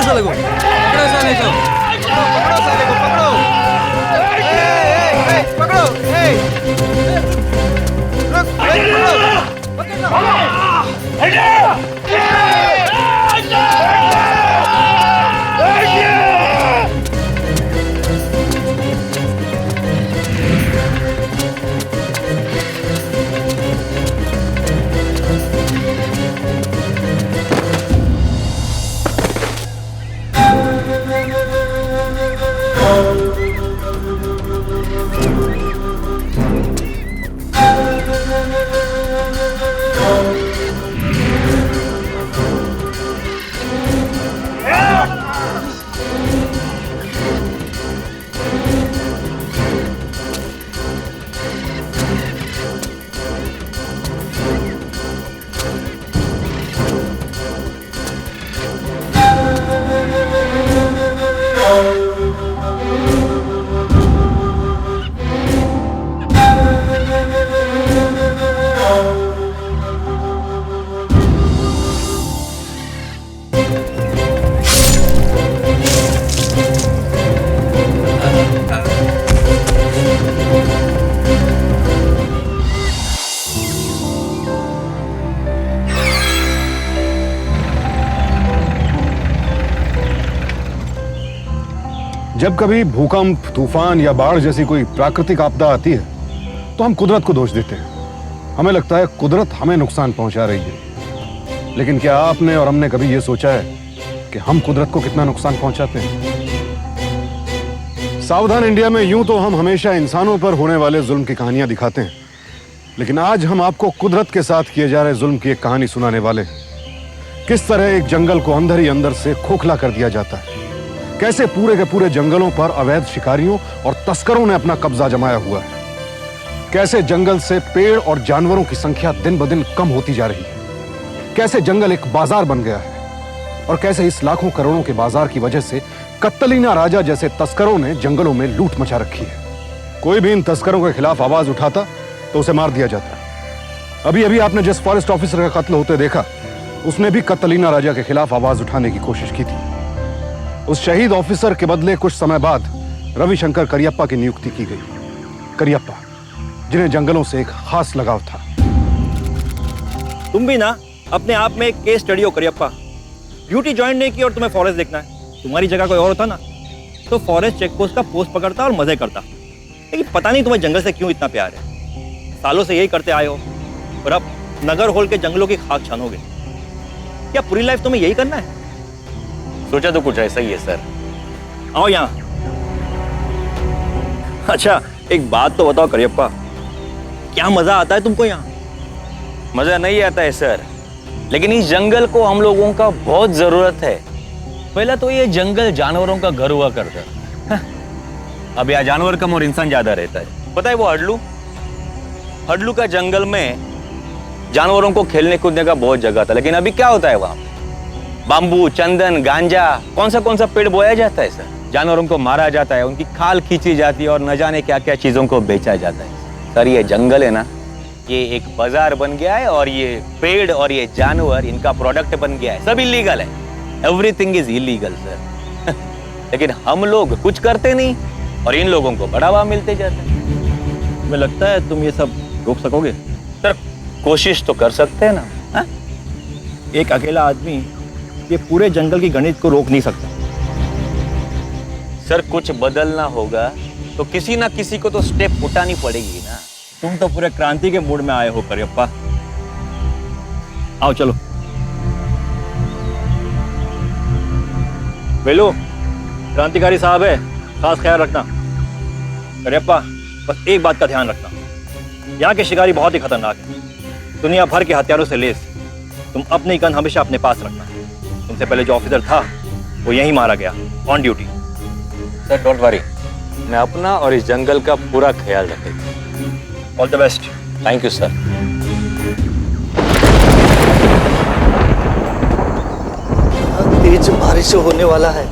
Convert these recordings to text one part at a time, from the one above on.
साले को, पकड़ो साले को, पकड़ो साले को, पकड़ो। पकड़ो, रुक, पकड़ो, जब कभी भूकंप, तूफान या बाढ़ जैसी कोई प्राकृतिक आपदा आती है तो हम कुदरत को दोष देते हैं। हमें लगता है कुदरत हमें नुकसान पहुंचा रही है। लेकिन क्या आपने और हमने कभी यह सोचा है कि हम कुदरत को कितना नुकसान पहुंचाते हैं? सावधान इंडिया में यूं तो हम हमेशा इंसानों पर होने वाले जुल्म की कहानियां दिखाते हैं, लेकिन आज हम आपको कुदरत के साथ किए जा रहे जुल्म की एक कहानी सुनाने वाले हैं। किस तरह एक जंगल को अंदर ही अंदर से खोखला कर दिया जाता है, कैसे पूरे के पूरे जंगलों पर अवैध शिकारियों और तस्करों ने अपना कब्जा जमाया हुआ है, कैसे जंगल से पेड़ और जानवरों की संख्या दिन ब दिन कम होती जा रही है, कैसे जंगल एक बाजार बन गया है और कैसे इस लाखों करोड़ों के बाजार की वजह से कत्तलीना राजा जैसे तस्करों ने जंगलों में लूट मचा रखी है। कोई भी इन तस्करों के खिलाफ आवाज उठाता तो उसे मार दिया जाता। अभी अभी आपने जिस फॉरेस्ट ऑफिसर का कत्ल होते देखा, उसने भी कत्तलीना राजा के खिलाफ आवाज उठाने की कोशिश की थी। उस शहीद ऑफिसर के बदले कुछ समय बाद रविशंकर करियप्पा की नियुक्ति की गई। करियप्पा, जिन्हें जंगलों से एक खास लगाव था। तुम भी ना अपने आप में एक केस स्टडी हो करियप्पा। ड्यूटी ज्वाइन नहीं की और तुम्हें फॉरेस्ट देखना है। तुम्हारी जगह कोई और होता ना तो फॉरेस्ट चेकपोस्ट का पोस्ट पकड़ता और मजे करता। लेकिन पता नहीं तुम्हें जंगल से क्यों इतना प्यार है। सालों से यही करते आए हो और अब नगर होल के जंगलों की खाक छानोगे। क्या पूरी लाइफ तुम्हें यही करना है? सोचा तो कुछ ऐसा ही है सर। आओ यहाँ। अच्छा एक बात तो बताओ करियप्पा, क्या मजा आता है तुमको यहाँ? मजा नहीं आता है सर, लेकिन इस जंगल को हम लोगों का बहुत जरूरत है। पहले तो ये जंगल जानवरों का घर हुआ करता, अब यहाँ जानवर कम और इंसान ज्यादा रहता है। पता है वो हडलू का जंगल में जानवरों को खेलने कूदने का बहुत जगह था, लेकिन अभी क्या होता है वहां? बाम्बू, चंदन, गांजा, कौन सा पेड़ बोया जाता है सर। जानवरों को मारा जाता है, उनकी खाल खींची जाती है और न जाने क्या क्या चीजों को बेचा जाता है। सर ये जंगल है ना, ये एक बाजार बन गया है और ये पेड़ और ये जानवर इनका प्रोडक्ट बन गया है। सब इलीगल है, एवरीथिंग इज इलीगल सर। लेकिन हम लोग कुछ करते नहीं और इन लोगों को बढ़ावा मिलते जाता है। तुम्हें लगता है तुम ये सब रोक सकोगे? सर कोशिश तो कर सकते हैं ना। हा? एक अकेला आदमी ये पूरे जंगल की गणित को रोक नहीं सकता। सर कुछ बदलना होगा तो किसी ना किसी को तो स्टेप उठानी पड़ेगी ना। तुम तो पूरे क्रांति के मूड में आए हो करियप्पा। आओ चलो। वेलू, क्रांतिकारी साहब है, खास ख्याल रखना। करियप्पा बस एक बात का ध्यान रखना, यहाँ के शिकारी बहुत ही खतरनाक है, दुनिया भर के हथियारों से लेस। तुम अपनी गन हमेशा अपने पास रखना। तुमसे पहले जो ऑफिसर था वो यहीं मारा गया, on duty. Sir don't worry, मैं अपना और इस जंगल का पूरा ख्याल रखेगा। All the best. Thank you sir. तेज बारिश होने वाला है,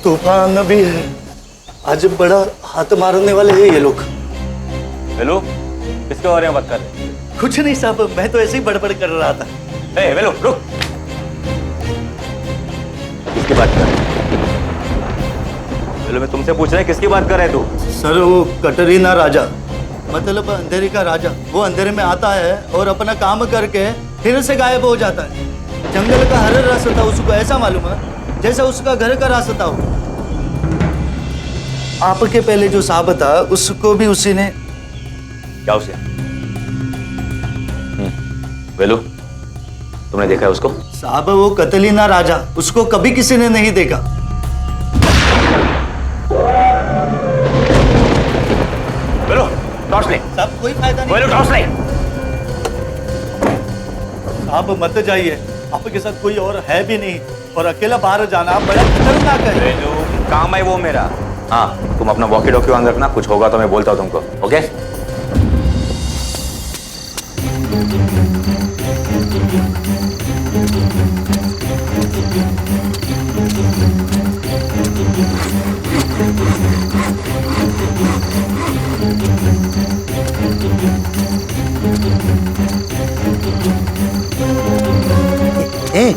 तूफान भी है। आज बड़ा हाथ मारने वाले हैं ये लोग। वेलू, किसके बारे में बात कर रहे हैं? कुछ नहीं साहब, मैं तो ऐसे ही बड़बड़ कर रहा था। वेलू रुक। किसकी बात कर रहे चलो मैं तुमसे पूछ रहा है किसकी बात कर रहे तू? सर वो कटरीना राजा, मतलब अंधेरे का राजा, वो अंधेरे में आता है और अपना काम करके फिर से गायब हो जाता है। जंगल का हर रास्ता उसको ऐसा मालूम है जैसा उसका घर का रास्ता हो। आपके पहले जो साहब था उसको भी उसी ने। क्या उसे? वेलू तुमने देखा है उसको? साहब वो कतलीना राजा, उसको कभी किसी ने नहीं देखा। वेलू टॉर्च ले। साहब कोई फायदा नहीं। वेलू टॉर्च ले। आप मत जाइए, आपके साथ कोई और है भी नहीं और अकेला बाहर जाना बड़ा खतरनाक है। वेलू काम है वो मेरा। हाँ तुम अपना वॉकी टॉकी ऑन रखना, कुछ होगा तो मैं बोलता हूँ तुमको, ओके? ए,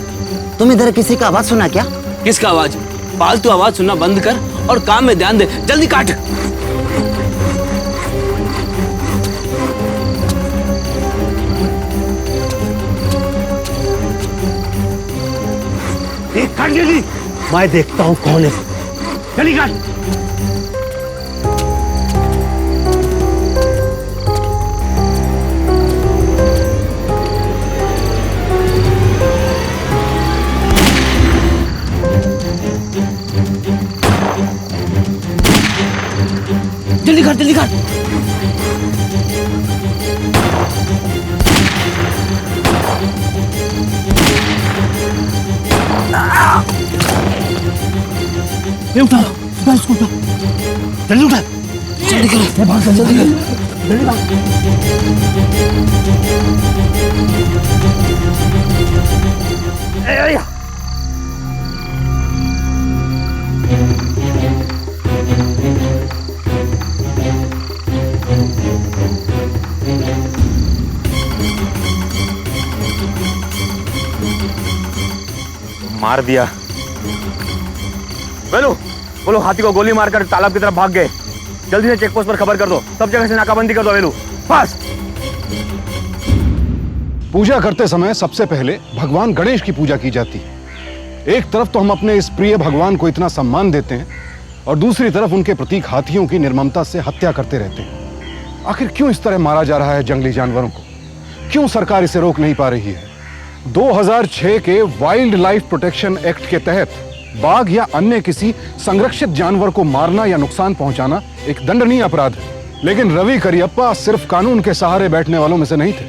तुम इधर किसी का आवाज सुना क्या? किसका आवाज? फालतू आवाज सुनना बंद कर और काम में ध्यान दे। जल्दी काट। काट जल्दी। मैं देखता हूँ कौन है। जल्दी काट। जल्दी काट, जल्दी काट। ये उठा इसको उठा। जल्दी उठा। जल्दी कर। भाग जल्दी कर। जल्दी भाग। मार दिया। वेलू बोलो हाथी को गोली मारकर तालाब की तरफ भाग गए। जल्दी से चेक पोस्ट पर खबर कर दो, सब जगह से नाकाबंदी कर दो। वेलू फास्ट। पूजा करते समय सबसे पहले भगवान गणेश की पूजा की जाती है। एक तरफ तो हम अपने इस प्रिय भगवान को इतना सम्मान देते हैं और दूसरी तरफ उनके प्रतीक हाथियों की निर्ममता से हत्या करते रहते हैं। आखिर क्यों इस तरह मारा जा रहा है जंगली जानवरों को? क्यों सरकार इसे रोक नहीं पा रही है? 2006 के वाइल्ड लाइफ प्रोटेक्शन एक्ट के तहत बाघ या अन्य किसी संरक्षित जानवर को मारना या नुकसान पहुंचाना एक दंडनीय अपराध है। लेकिन रवि करियप्पा सिर्फ कानून के सहारे बैठने वालों में से नहीं थे।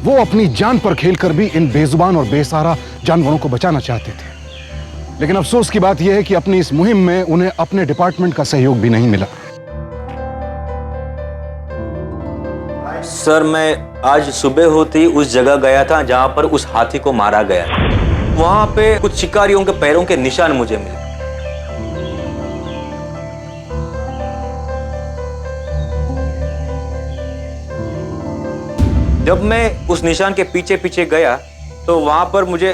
वो अपनी जान पर खेलकर भी इन बेजुबान और बेसहारा जानवरों को बचाना चाहते थे। लेकिन अफसोस की बात यह है कि अपनी इस मुहिम में उन्हें अपने डिपार्टमेंट का सहयोग भी नहीं मिला। सर मैं आज सुबह होते ही उस जगह गया था जहां पर उस हाथी को मारा गया। वहां पे कुछ शिकारियों के पैरों के निशान मुझे मिले। जब मैं उस निशान के पीछे पीछे गया तो वहां पर मुझे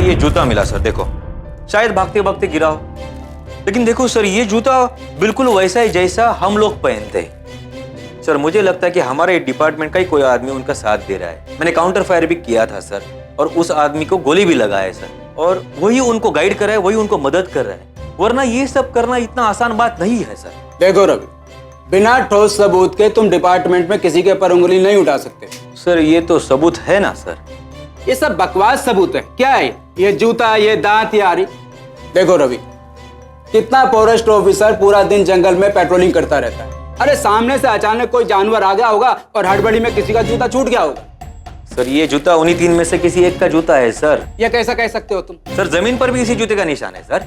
ये जूता मिला सर। देखो शायद भागते भागते गिरा हो, लेकिन देखो सर ये जूता बिल्कुल वैसा ही जैसा हम लोग पहनते हैं। सर मुझे लगता है कि हमारे डिपार्टमेंट का ही कोई आदमी उनका साथ दे रहा है। मैंने काउंटर फायर भी किया था सर और उस आदमी को गोली भी लगाया है सर, और वही उनको गाइड कर रहा है, वही उनको मदद कर रहा है। वरना ये सब करना इतना आसान बात नहीं है सर। देखो रवि, बिना ठोस सबूत के तुम डिपार्टमेंट में किसी के ऊपर उंगली नहीं उठा सकते। सर ये तो सबूत है ना सर। ये सब बकवास सबूत है। क्या है ये जूता, ये दांत, ये आरी? देखो रवि, कितना फॉरेस्ट ऑफिसर पूरा दिन जंगल में पेट्रोलिंग करता रहता है। अरे सामने से अचानक कोई जानवर आ गया होगा और हड़बड़ी में किसी का जूता छूट गया होगा। सर ये जूता उन्हीं 3 में से किसी एक का जूता है सर। ये कैसा कह सकते हो तुम? सर जमीन पर भी इसी जूते का निशान है सर।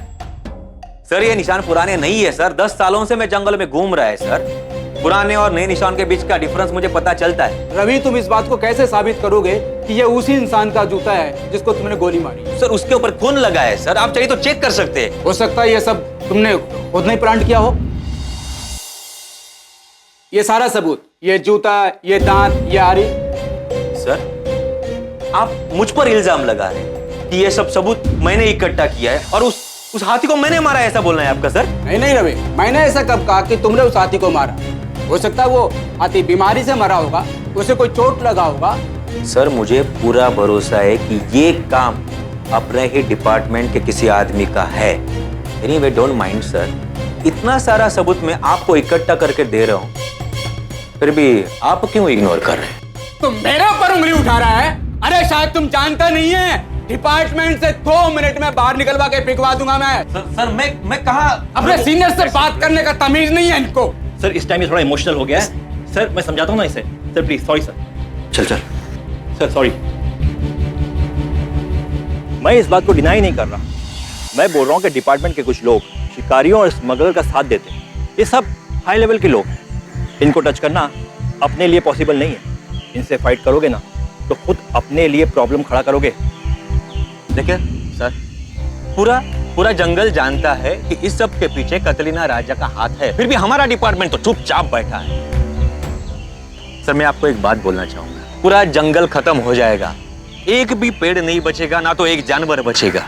सर ये निशान पुराने नहीं है सर, 10 सालों से मैं जंगल में घूम रहा है सर। पुराने और नए निशान के बीच का डिफरेंस मुझे पता चलता है। रवि तुम इस बात को कैसे साबित करोगे कि ये उसी इंसान का जूता है जिसको तुमने गोली मारी? सर उसके ऊपर खून लगा है सर, आप चाहिए तो चेक कर सकते हैं। हो सकता है ये सब तुमने खुद नहीं प्लांट किया हो। ये सारा सबूत, ये जूता, ये दांत, ये आरी। सर आप मुझ पर इल्जाम लगा रहे हैं। कि ये सब सबूत मैंने इकट्ठा किया है और उस हाथी को मैंने मारा है, ऐसा बोलना है आपका सर? नहीं नहीं रवि, मैंने ऐसा कब कहा कि तुमने उस हाथी को मारा? हो सकता है वो हाथी बीमारी से मरा होगा, उसे कोई चोट लगा होगा। सर मुझे पूरा भरोसा है कि ये काम अपने ही डिपार्टमेंट के किसी आदमी का है। एनीवे डोंट माइंड सर, इतना सारा सबूत मैं आपको इकट्ठा करके दे रहा हूँ, फिर भी आप क्यों इग्नोर कर रहे हैं? तुम मेरे ऊपर उंगली उठा रहा है? अरे शायद तुम जानता नहीं है, डिपार्टमेंट से 2 मिनट में बाहर निकलवा के फेंकवा दूंगा मैं। सर मैं कहा अपने सीनियर से बात करने का तमीज नहीं है इनको। सर इस टाइम ये थोड़ा इमोशनल हो गया है। सर मैं समझाता हूँ ना इसे। Sir please, sorry sir. चल सर सॉरी। मैं इस बात को डिनाई नहीं कर रहा। मैं बोल रहा हूँ कि डिपार्टमेंट के कुछ लोग शिकारियों और स्मगलर का साथ देते हैं। ये सब हाई लेवल के लोग हैं। इनको टच करना अपने लिए पॉसिबल नहीं है। इनसे फाइट करोगे ना तो खुद अपने लिए प्रॉब्लम खड़ा करोगे। देखिए सर, पूरा जंगल जानता है कि इस सब के पीछे कतलीना राजा का हाथ है, फिर भी हमारा डिपार्टमेंट तो चुपचाप बैठा है। सर मैं आपको एक बात बोलना चाहूंगा, पूरा जंगल खत्म हो जाएगा, एक भी पेड़ नहीं बचेगा, ना तो एक जानवर बचेगा।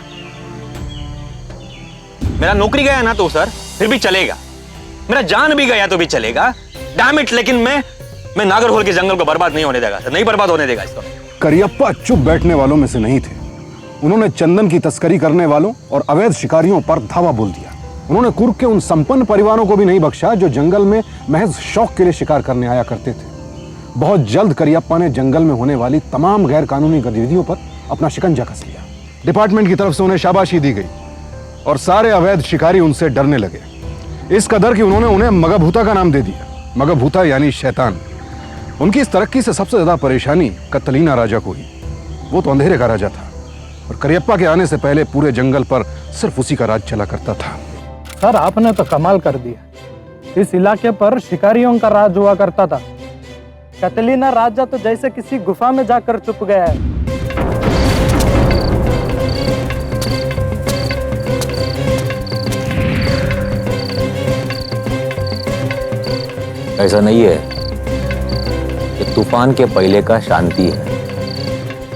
मेरा नौकरी गया ना तो सर फिर भी चलेगा, मेरा जान भी गया तो भी चलेगा। डैम इट, लेकिन मैं नागरहोल के जंगल को बर्बाद नहीं होने देगा सर, नहीं बर्बाद होने देगा इसको। करियप्पा चुप बैठने वालों में से नहीं थे। उन्होंने चंदन की तस्करी करने वालों और अवैध शिकारियों पर धावा बोल दिया। उन्होंने कुर्ग के उन संपन्न परिवारों को भी नहीं बख्शा जो जंगल में महज शौक के लिए शिकार करने आया करते थे। बहुत जल्द करियप्पा ने जंगल में होने वाली तमाम गैर कानूनी गतिविधियों पर अपना शिकंजा कस लिया। डिपार्टमेंट की तरफ से उन्हें शाबाशी दी गई और सारे अवैध शिकारी उनसे डरने लगे, इस कदर कि उन्होंने उन्हें मगभूता का नाम दे दिया। मगभूता यानी शैतान। उनकी इस तरक्की से सबसे ज्यादा परेशानी कतलीना राजा को हुई। वो तो अंधेरे का राजा था और करियप्पा के आने से पहले पूरे जंगल पर सिर्फ उसी का राज चला करता था। सर आपने तो कमाल कर दिया। इस इलाके पर शिकारियों का राज हुआ करता था। कतलीना राजा तो जैसे किसी गुफा में जाकर छुप गया है। ऐसा नहीं है, ये तूफान के पहले का शांति है।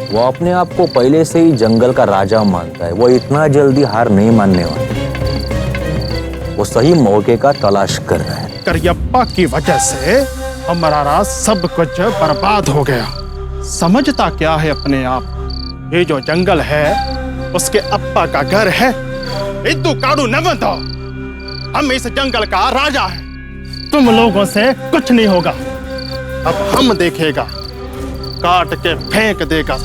वो अपने आप को पहले से ही जंगल का राजा मानता है। वो इतना जल्दी हार नहीं मानने वाला। वो सही मौके का तलाश कर रहा है। करियप्पा की वजह से हमारा राज सब कुछ बर्बाद हो गया। समझता क्या है अपने आप? ये जो जंगल है उसके अप्पा का घर है। इतू काड़ू न बंधो, हम इस जंगल का राजा है। तुम लोगों से कुछ नहीं होगा। अब हम देखेगा, काट के फेंक देगा।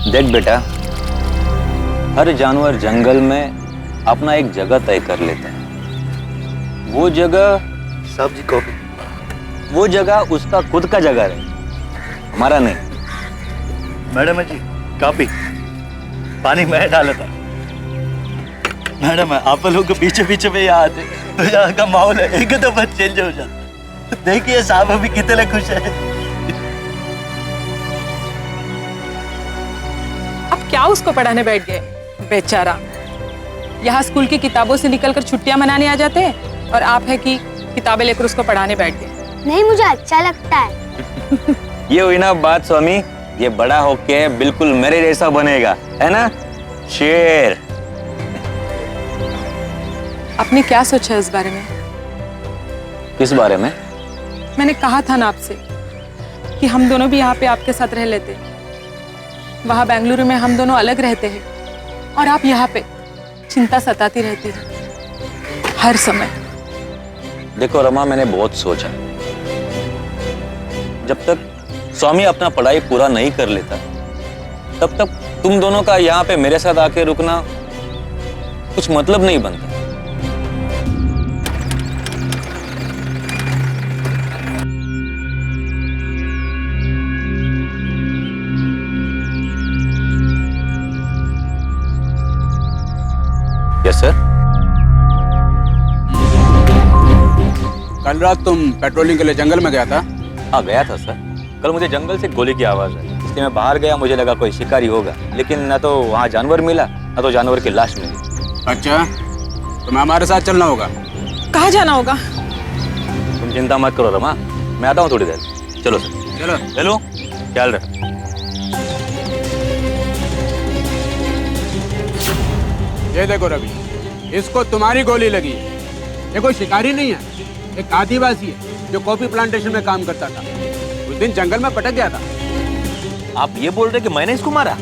देख बेटा, हर जानवर जंगल में अपना एक जगह तय कर लेता है। वो जगह साहब जी कॉफी। वो जगह उसका खुद का जगह है, हमारा नहीं। मैडम जी कॉफी, पानी मैं डाला था। मैडम आप लोग के पीछे पीछे में यहाँ आते तो यहाँ का माहौल है एकदम चेंज हो जाता। देखिए साहब अभी कितने खुश है। अब क्या उसको पढ़ाने बैठ गए? बेचारा यहाँ स्कूल की किताबों से निकलकर छुट्टियां मनाने आ जाते हैं और आप है कि किताबें लेकर उसको पढ़ाने बैठ गए। नहीं, मुझे अच्छा लगता है। ये हुई ना बात स्वामी, ये बड़ा होके बिल्कुल मेरे जैसा बनेगा, है ना शेर? आपने क्या सोचा इस बारे में? किस बारे में? मैंने कहा था ना आपसे कि हम दोनों भी यहाँ पे आपके साथ रह लेते। वहाँ बेंगलुरु में हम दोनों अलग रहते हैं और आप यहाँ पे चिंता सताती रहती है हर समय। देखो रमा, मैंने बहुत सोचा। जब तक स्वामी अपना पढ़ाई पूरा नहीं कर लेता तब तक तुम दोनों का यहाँ पे मेरे साथ आके रुकना कुछ मतलब नहीं बनता। Yes sir. कल रात तुम पेट्रोलिंग के लिए जंगल में गया था? हाँ गया था सर। कल मुझे जंगल से गोली की आवाज आई, इसलिए मैं बाहर गया। मुझे लगा कोई शिकारी होगा, लेकिन ना तो वहाँ जानवर मिला ना तो जानवर की लाश मिली। अच्छा, तुम्हें हमारे साथ चलना होगा। कहाँ जाना होगा? तुम चिंता मत करो रमा, मैं आता हूँ थोड़ी देर। चलो सर। चलो चलो, ख्याल रख। ये देखो रवि, इसको तुम्हारी गोली लगी है। ये कोई शिकारी नहीं है, एक आदिवासी है जो कॉफी प्लांटेशन में काम करता था। उस दिन जंगल में पटक गया था। आप ये बोल रहे कि मैंने इसको मारा?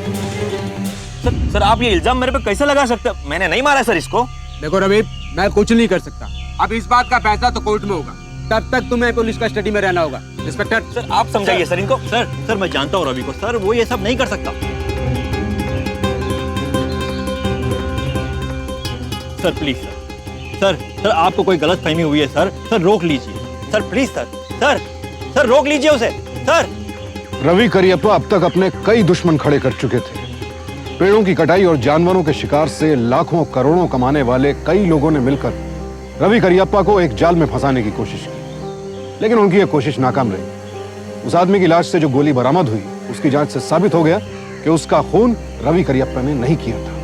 सर आप ये इल्जाम मेरे पे कैसे लगा सकते हैं? मैंने नहीं मारा सर इसको। देखो रवि, मैं कुछ नहीं कर सकता। अब इस बात का फैसला तो कोर्ट में होगा, तब तक तुम्हें पुलिस कस्टडी में रहना होगा। इंस्पेक्टर सर आप समझाइए सर इनको। सर मैं जानता हूँ रवि को सर, वो ये सब नहीं कर सकता। सर प्लीज सर आपको कोई गलत फहमी हुई है सर रोक लीजिए सर, प्लीज सर रोक लीजिए उसे सर। रवि करियप्पा अब तक अपने कई दुश्मन खड़े कर चुके थे। पेड़ों की कटाई और जानवरों के शिकार से लाखों करोड़ों कमाने वाले कई लोगों ने मिलकर रवि करियप्पा को एक जाल में फंसाने की कोशिश की, लेकिन उनकी यह कोशिश नाकाम रही। उस आदमी की लाश से जो गोली बरामद हुई, उसकी जांच से साबित हो गया कि उसका खून रवि करियप्पा ने नहीं किया था।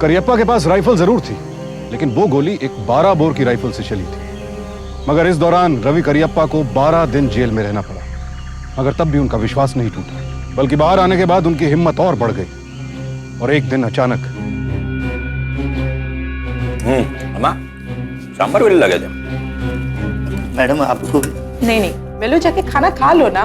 करियप्पा के पास राइफल जरूर थी, लेकिन वो गोली एक 12 बोर की राइफल से चली थी। मगर इस दौरान रवि करियप्पा को 12 दिन जेल में रहना पड़ा, मगर तब भी उनका विश्वास नहीं टूटा, बल्कि बाहर आने के बाद उनकी हिम्मत और बढ़ गई। और एक दिन अचानक अम्मा सांबर भी लगे थे। मैडम आपको नहीं वेलू जाके खाना खा लो ना,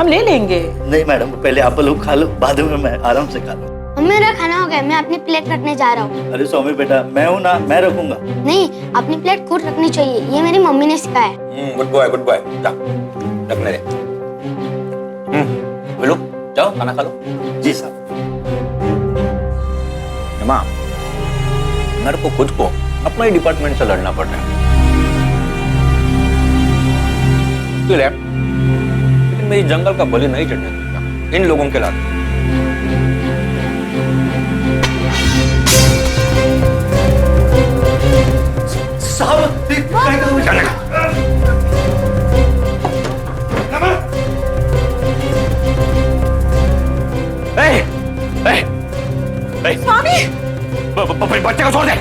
हम ले लेंगे। नहीं मैडम, पहले आप लोग खा लो, बाद में मैं आराम से खा लूँ। मेरा खाना हो गया, मैं अपनी प्लेट रखने जा रहा हूँ। अरे स्वामी बेटा, मैं हूँ ना, मैं रखूंगा। नहीं, अपनी प्लेट खुद रखनी चाहिए, ये मेरी मम्मी ने सिखाया है। गुड बॉय जा रखने दे। बोलो जाओ खाना खा लो। जी साहब। अम्मा मेरे को खुद को अपना ही डिपार्टमेंट से लड़ना पड़ रहा है, लेकिन मेरी जंगल का बलि नहीं चढ़ने दूंगा इन लोगों के लाते। स्वामी बच्चे को छोड़ दे,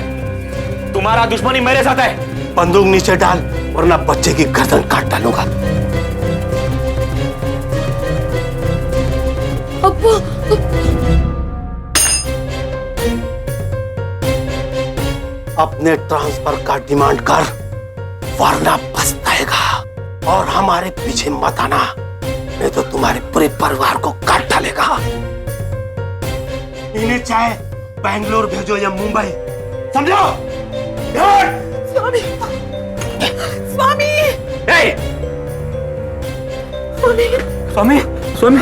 तुम्हारा दुश्मनी मेरे साथ है। बंदूक नीचे डाल, वरना बच्चे की गर्दन काट डालूंगा। अब्बू, अपने ट्रांसफर का डिमांड कर, वरना पछताएगा। और हमारे पीछे मत आना, नहीं तो तुम्हारे पूरे परिवार को काट डालेगा। इन्हें चाहे बेंगलोर भेजो या मुंबई, समझो? स्वामी स्वामी स्वामी स्वामी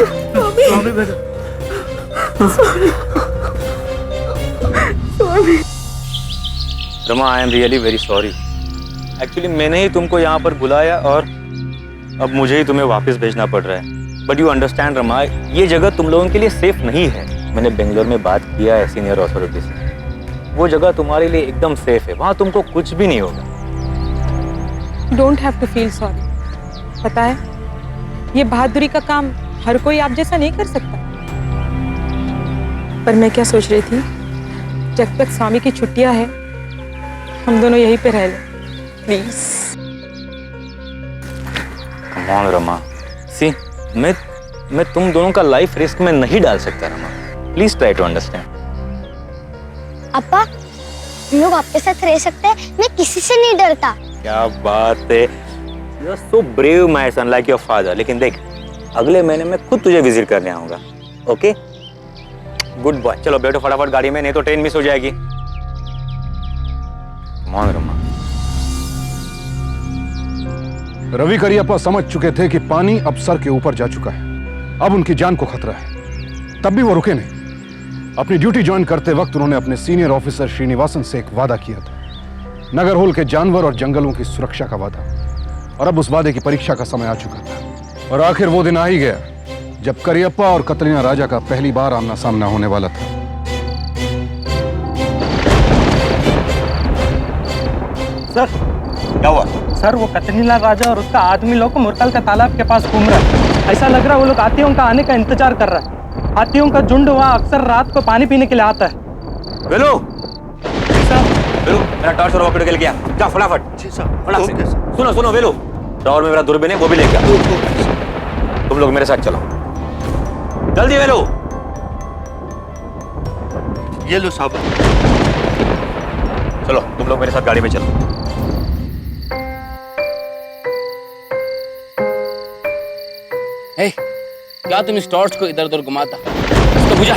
स्वामी बेटा, Rama, I am really very sorry. Actually मैंने ही तुमको यहाँ पर बुलाया और अब मुझे ही तुम्हें वापस भेजना पड़ रहा है। बट यू अंडरस्टैंड रमा, ये जगह तुम लोगों के लिए सेफ नहीं है। मैंने बेंगलोर में बात किया है सीनियर अथॉरिटी से, वो जगह तुम्हारे लिए एकदम सेफ है, वहां तुमको कुछ भी नहीं होगा। Don't have to feel sorry. पता है, ये बहादुरी का काम हर कोई आप जैसा नहीं कर सकता। पर मैं क्या सोच रही थी, जब तक स्वामी की छुट्टियां है, हम दोनों यहीं पे रह लें प्लीज। कम ऑन रमा, सी मैं तुम दोनों का लाइफ रिस्क में नहीं डाल सकता Rama, please try to understand. अप्पा, हम लोग आपके साथ रह सकते हैं, मैं किसी से नहीं डरता। क्या बात है, you are so brave my son, like your father. लेकिन देख, अगले महीने में खुद तुझे विजिट करने आऊंगा, ओके? Good boy. चलो बैठो फटाफट गाड़ी में, नहीं तो ट्रेन मिस हो जाएगी। मान रमा। रवि करियप्पा समझ चुके थे कि पानी अब सर के ऊपर जा चुका है, अब उनकी जान को खतरा है। तब भी वो रुके नहीं। अपनी ड्यूटी ज्वाइन करते वक्त उन्होंने अपने सीनियर ऑफिसर श्रीनिवासन से एक वादा किया था, नगरहोल के जानवर और जंगलों की सुरक्षा का वादा। और अब उस वादे की परीक्षा का समय आ चुका था और आखिर वो दिन आ ही गया जब करियप्पा और कतरीना राजा का पहली बार आमना सामना होने वाला था। सर क्या हुआ? सर, वो कतरीना राजा और उसका आदमी लोग मुरकल का तालाब के पास घूम रहा है। ऐसा लग रहा है वो लोग हाथियों का आने का इंतजार कर रहा है। हाथियों का झुंड वहाँ अक्सर रात को पानी पीने के लिए आता है। वेलू, वेलू, मेरा टॉर्च और रॉकेट लेके आ, जा फटाफट। जी साहब। फटाफट से। सुनो वेलू, टॉवर में मेरा दूरबीन है, वो भी लेके आ। तुम लोग मेरे साथ चलो, जल्दी वेलू। ये लो साहब। चलो तुम लोग मेरे साथ गाड़ी में चलो। क्या तुम इस टॉर्च को इधर उधर घुमाता? इसको बुझा,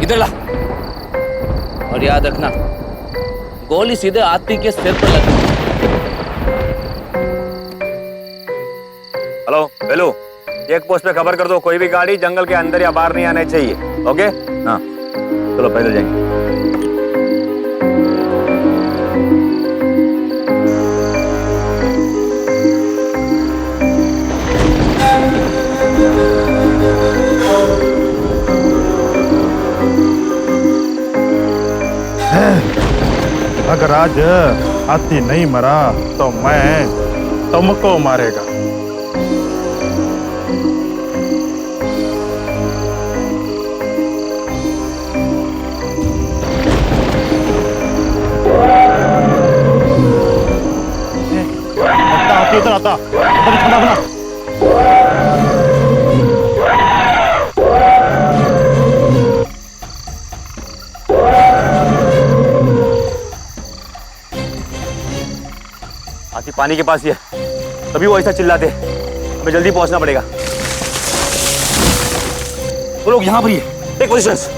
इधर ला। और याद रखना, गोली सीधे आती के सिर पर लगती। हेलो हेलो, चेक पोस्ट पे खबर कर दो, कोई भी गाड़ी जंगल के अंदर या बाहर नहीं आने चाहिए। ओके? हाँ चलो पैदल जाएंगे। अगर आज हाथी नहीं मरा तो मैं तुमको मारेगा। हाथी इधर आता, इधर ठंडा बना। हाथी पानी के पास ही है, तभी वो ऐसा चिल्लाते। हमें जल्दी पहुंचना पड़ेगा। वो लोग यहाँ पर ही है। Take positions.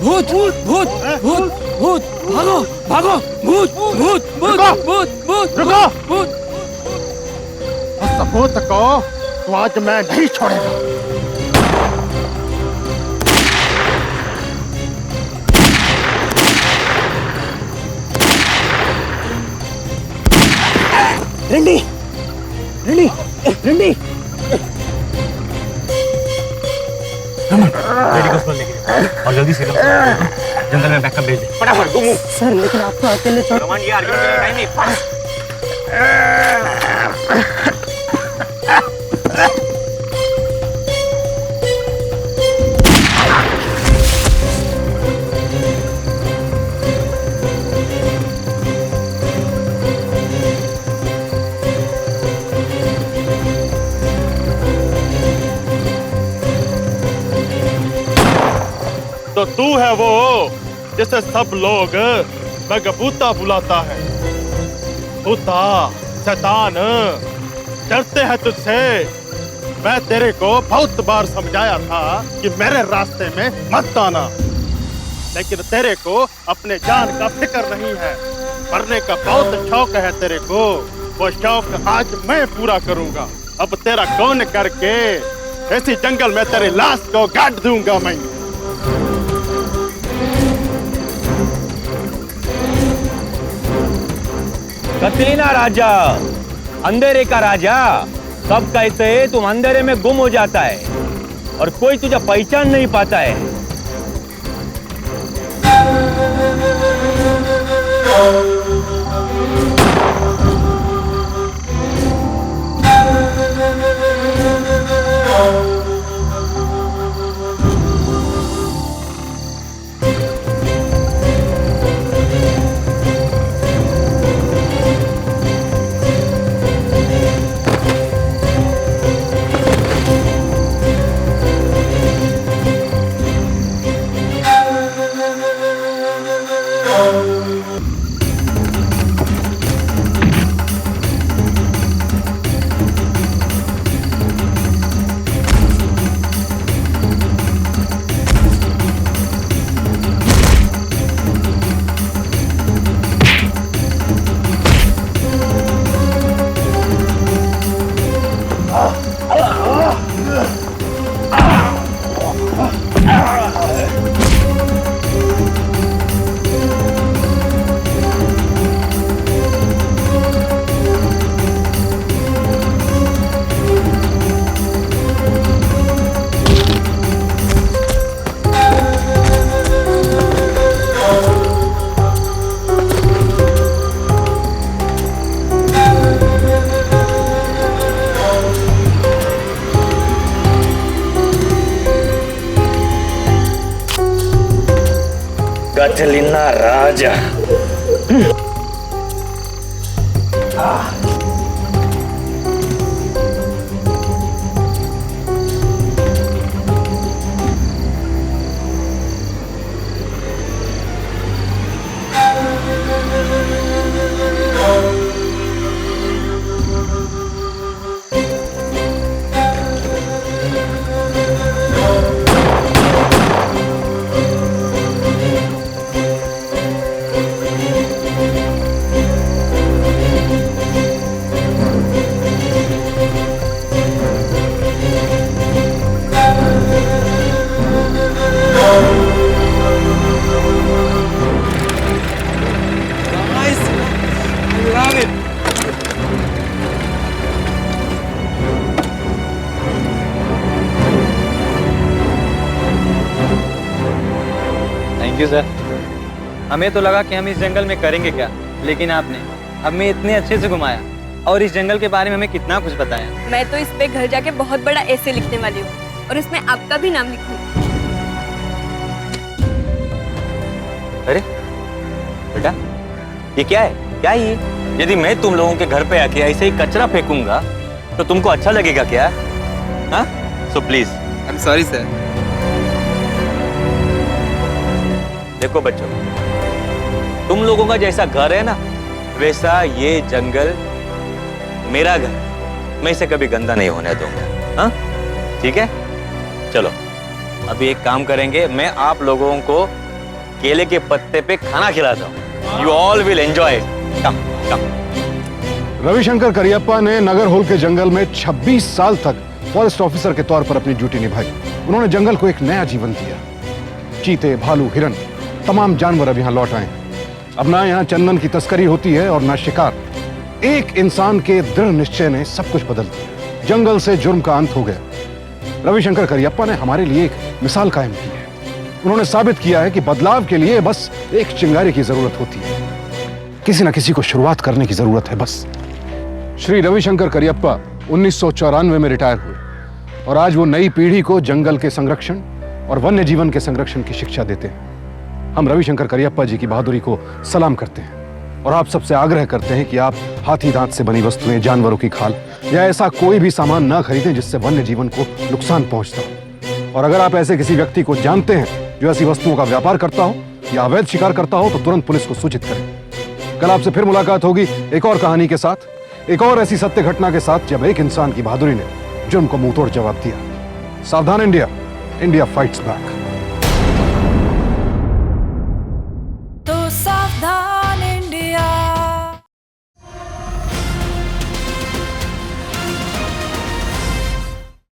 भूत भूत भूत भूत, भागो भागो, भूत भूत भूत भूत भूत, रुको। भूत। सबूत को तो आज मैं नहीं छोड़ेगा। रंडी रंडी रंडी, और जल्दी से जंगल में बैकअप भेज दे फटाफट। तुम सर लेकिन आपको अकेले छोड़ कमांड ये आर्ग्यूमेंट के लिए टाइम नहीं। पास तो तू है वो जिसे सब लोग बगबूता बुलाता है। भूता, शैतान, डरते हैं तुझसे। मैं तेरे को बहुत बार समझाया था कि मेरे रास्ते में मत आना, लेकिन तेरे को अपने जान का फिक्र नहीं है। मरने का बहुत शौक है तेरे को, वो शौक आज मैं पूरा करूंगा। अब तेरा कौन करके ऐसी जंगल में तेरी लाश को गाड़ दूंगा मैं। कतरीना राजा, अंधेरे का राजा। सब कहते हैं तुम अंधेरे में गुम हो जाता है और कोई तुझे पहचान नहीं पाता है। Katrina Raja. Thank you sir. हमें तो लगा कि हम इस जंगल में करेंगे क्या, लेकिन आपने हमें इतने अच्छे से घुमाया और इस जंगल के बारे में हमें कितना कुछ बताया। मैं तो इस पे घर जाके बहुत बड़ा ऐसे लिखने वाली हूँ और उसमें आपका भी नाम लिखूंगी। अरे बेटा, ये क्या है? क्या है ये? यदि मैं तुम लोगों के घर पे आके ऐसे ही कचरा फेंकूंगा तो तुमको अच्छा लगेगा क्या? हाँ? So please. I am sorry sir. देखो बच्चों, तुम लोगों का जैसा घर है ना, वैसा ये जंगल मेरा घर। मैं इसे कभी गंदा नहीं होने दूंगा। हाँ? ठीक है? चलो अभी एक काम करेंगे, मैं आप लोगों को केले के पत्ते पे खाना खिलाता हूँ। You all will enjoy. Come come. Ravishankar Kariyappa ने नगर होल के जंगल में 26 साल तक फॉरेस्ट ऑफिसर के तौर पर अपनी ड्यूटी निभाई। उन्होंने जंगल को एक नया जीवन दिया। चीते, भालू, हिरन, तमाम जानवर अब यहाँ लौट आए। अब ना यहाँ चंदन की तस्करी होती है और ना शिकार। एक इंसान के दृढ़ निश्चय ने सब कुछ बदल दिया। जंगल से जुर्म का अंत हो गया। रविशंकर करियप्पा ने हमारे लिए एक मिसाल कायम की है। उन्होंने साबित किया है कि बदलाव के लिए बस एक चिंगारी की जरूरत होती है। किसी न किसी को शुरुआत करने की जरूरत है बस। श्री रविशंकर करियप्पा 1994 में रिटायर हुए और आज वो नई पीढ़ी को जंगल के संरक्षण और वन्य जीवन के संरक्षण की शिक्षा देते हैं। हम रविशंकर करियप्पा जी की बहादुरी को सलाम करते हैं और आप सबसे आग्रह करते हैं कि आप हाथी दांत से बनी वस्तुएं, जानवरों की खाल या ऐसा कोई भी सामान ना खरीदें जिससे वन्य जीवन को नुकसान पहुंचता हो। और अगर आप ऐसे किसी व्यक्ति को जानते हैं जो ऐसी वस्तुओं का व्यापार करता हो या अवैध शिकार करता हो तो तुरंत पुलिस को सूचित करें। कल आपसे फिर मुलाकात होगी एक और कहानी के साथ, एक और ऐसी सत्य घटना के साथ जब एक इंसान की बहादुरी ने जुर्म को मुंहतोड़ जवाब दिया। सावधान इंडिया, इंडिया फाइट्स बैक।